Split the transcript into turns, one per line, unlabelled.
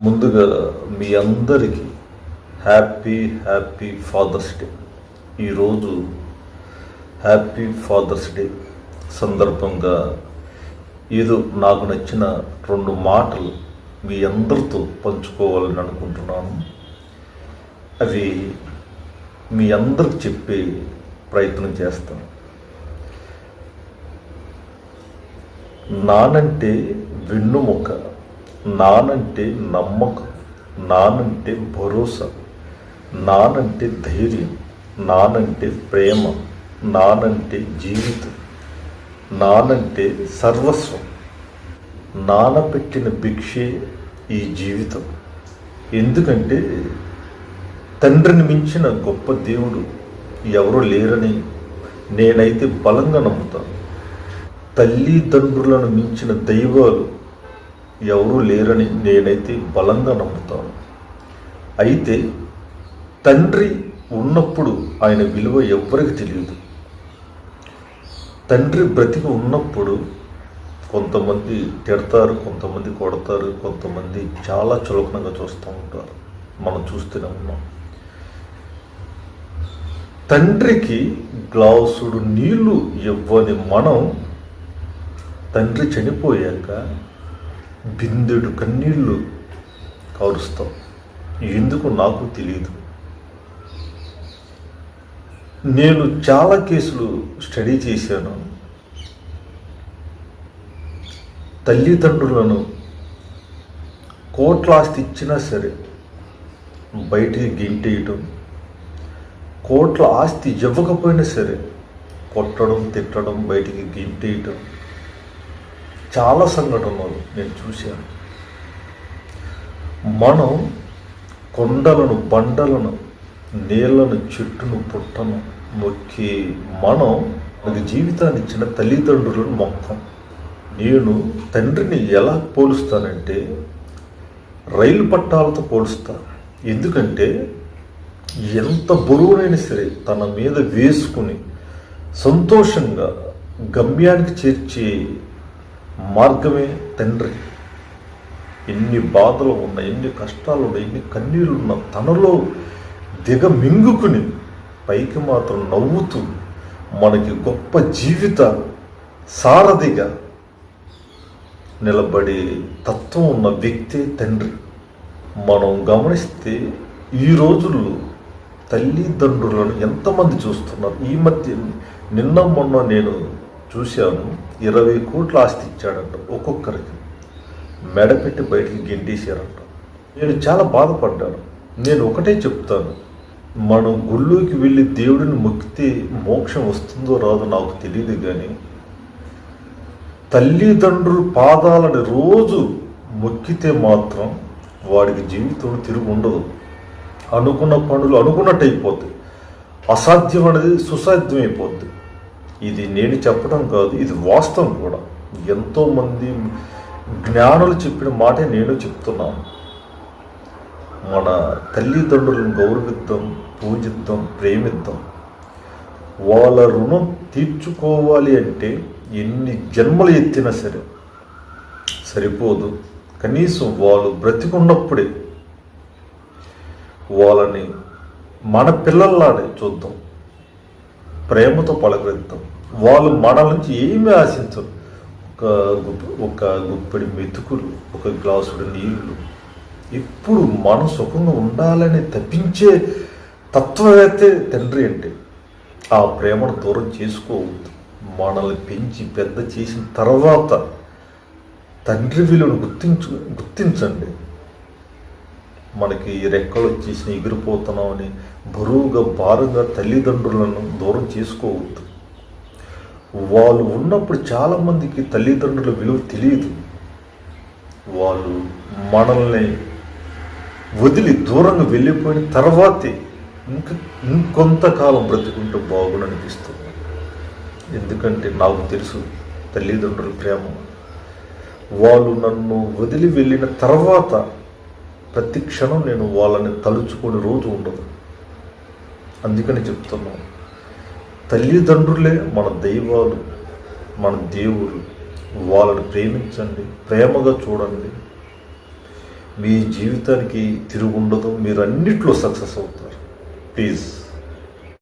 ముందుగా మీ అందరికీ happy fathers day. ఈరోజు హ్యాపీ ఫాదర్స్ డే సందర్భంగా ఏదో నాకు నచ్చిన 2 మాటలు మీ అందరితో పంచుకోవాలని అనుకుంటున్నాను. అవి మీ అందరికి చెప్పే ప్రయత్నం చేస్తాను. నానంటే వెన్నుముక, నానంటే నమ్మకం, నానంటే భరోసా, నానంటే ధైర్యం, నానంటే ప్రేమ, నానంటే జీవితం, నానంటే సర్వస్వం. నానపెట్టిన భిక్షే ఈ జీవితం. ఎందుకంటే తండ్రిని మించిన గొప్ప దేవుడు ఎవరూ లేరని నేనైతే బలంగా నమ్ముతాను. తల్లిదండ్రులను మించిన దైవాలు ఎవరూ లేరని నేనైతే బలంగా నమ్ముతాను. అయితే తండ్రి ఉన్నప్పుడు ఆయన విలువ ఎవ్వరికి తెలియదు. తండ్రి బ్రతికి ఉన్నప్పుడు కొంతమంది తిడతారు, కొంతమంది కొడతారు, కొంతమంది చాలా చులకనగా చూస్తూ ఉంటారు. మనం చూస్తూనే ఉన్నాం. తండ్రికి గ్లాసుడు నీళ్లు ఇవ్వని మనం తండ్రి చనిపోయాక బిందెడు కన్నీళ్లు కారుస్తాం. ఎందుకు నాకు తెలియదు. నేను చాలా కేసులు స్టడీ చేశాను. తల్లిదండ్రులను కోట్ల ఆస్తి ఇచ్చినా సరే బయటికి గెంటేయటం, కోట్ల ఆస్తి ఇవ్వకపోయినా సరే కొట్టడం, తిట్టడం, బయటికి గెంటేయటం చాలా సంఘటనలు నేను చూశాను. మనం కొండలను, బండలను, నీళ్లను, చెట్టును, పుట్టను మొక్కి మనం మనకి జీవితాన్ని ఇచ్చిన తల్లిదండ్రులను మొక్కం. నేను తండ్రిని ఎలా పోలుస్తానంటే రైలు పట్టాలతో పోలుస్తాను. ఎందుకంటే ఎంత బరువునైనా సరే తన మీద వేసుకుని సంతోషంగా గమ్యానికి చేర్చే మార్గమే తండ్రి. ఎన్ని బాధలు ఉన్నా, ఎన్ని కష్టాలు ఉన్నా, ఎన్ని కన్నీళ్ళు ఉన్నా తనలో దిగమింగుకుని పైకి మాత్రం నవ్వుతూ మనకి గొప్ప జీవిత సారథిగా నిలబడే తత్వం ఉన్న వ్యక్తే తండ్రి. మనం గమనిస్తే ఈ రోజుల్లో తల్లిదండ్రులను ఎంతమంది చూస్తున్నారు. ఈ మధ్య నిన్న మొన్న నేను చూశాను, 20 కోట్ల ఆస్తి ఇచ్చాడంట ఒక్కొక్కరికి, మెడపెట్టి బయటికి గెంటేశారంట. నేను చాలా బాధపడ్డాను. నేను ఒకటే చెప్తాను, మనం గుళ్ళోకి వెళ్ళి దేవుడిని మొక్కితే మోక్షం వస్తుందో రాదో నాకు తెలియదు, కానీ తల్లిదండ్రుల పాదాలను రోజు మొక్కితే మాత్రం వాడికి జీవితం తిరిగి ఉండదు. అనుకున్న పనులు అనుకున్నట్టు అయిపోతాయి. అసాధ్యం అనేది సుసాధ్యం అయిపోద్ది. ఇది నేను చెప్పడం కాదు, ఇది వాస్తవం కూడా. ఎంతోమంది జ్ఞానులు చెప్పిన మాటే నేను చెప్తున్నాను. మన తల్లిదండ్రులను గౌరవిద్దాం, పూజిద్దాం, ప్రేమిద్దాం. వాళ్ళ రుణం తీర్చుకోవాలి అంటే ఎన్ని జన్మలు ఎత్తినా సరే సరిపోదు. కనీసం వాళ్ళు బ్రతికున్నప్పుడే వాళ్ళని మన పిల్లల్లానే చూద్దాం, ప్రేమతో పలకరిద్దాం. వాళ్ళు మన నుంచి ఏమీ ఆశించరు. ఒక గుప్పెడి మెతుకులు, ఒక గ్లాసుడు నీళ్లు, ఇప్పుడు మనం సుఖంగా ఉండాలని తప్పించే తత్వవేత్తే తండ్రి అంటే. ఆ ప్రేమను దూరం చేసుకోవద్దు. మనల్ని పెంచి పెద్ద చేసిన తర్వాత తండ్రి విలువను గుర్తించండి. మనకి రెక్కలు వచ్చేసి ఎగిరిపోతున్నామని బరువుగా, భారంగా తల్లిదండ్రులను దూరం చేసుకోవద్దు. వాళ్ళు ఉన్నప్పుడు చాలామందికి తల్లిదండ్రుల విలువ తెలియదు. వాళ్ళు మనల్ని వదిలి దూరంగా వెళ్ళిపోయిన తర్వాతే ఇంకొంతకాలం బ్రతుకుంటూ బాగుండనిపిస్తుంది. ఎందుకంటే నాకు తెలుసు తల్లిదండ్రుల ప్రేమ. వాళ్ళు నన్ను వదిలి వెళ్ళిన తర్వాత ప్రతి క్షణం నేను వాళ్ళని తలుచుకునే రోజు ఉండదు. అందుకని చెప్తున్నాను, తల్లిదండ్రులే మన దైవాలు, మన దేవుడు. వాళ్ళని ప్రేమించండి, ప్రేమగా చూడండి. మీ జీవితానికి తిరుగుండదు, మీరు అన్నిట్లో సక్సెస్ అవుతారు. ప్లీజ్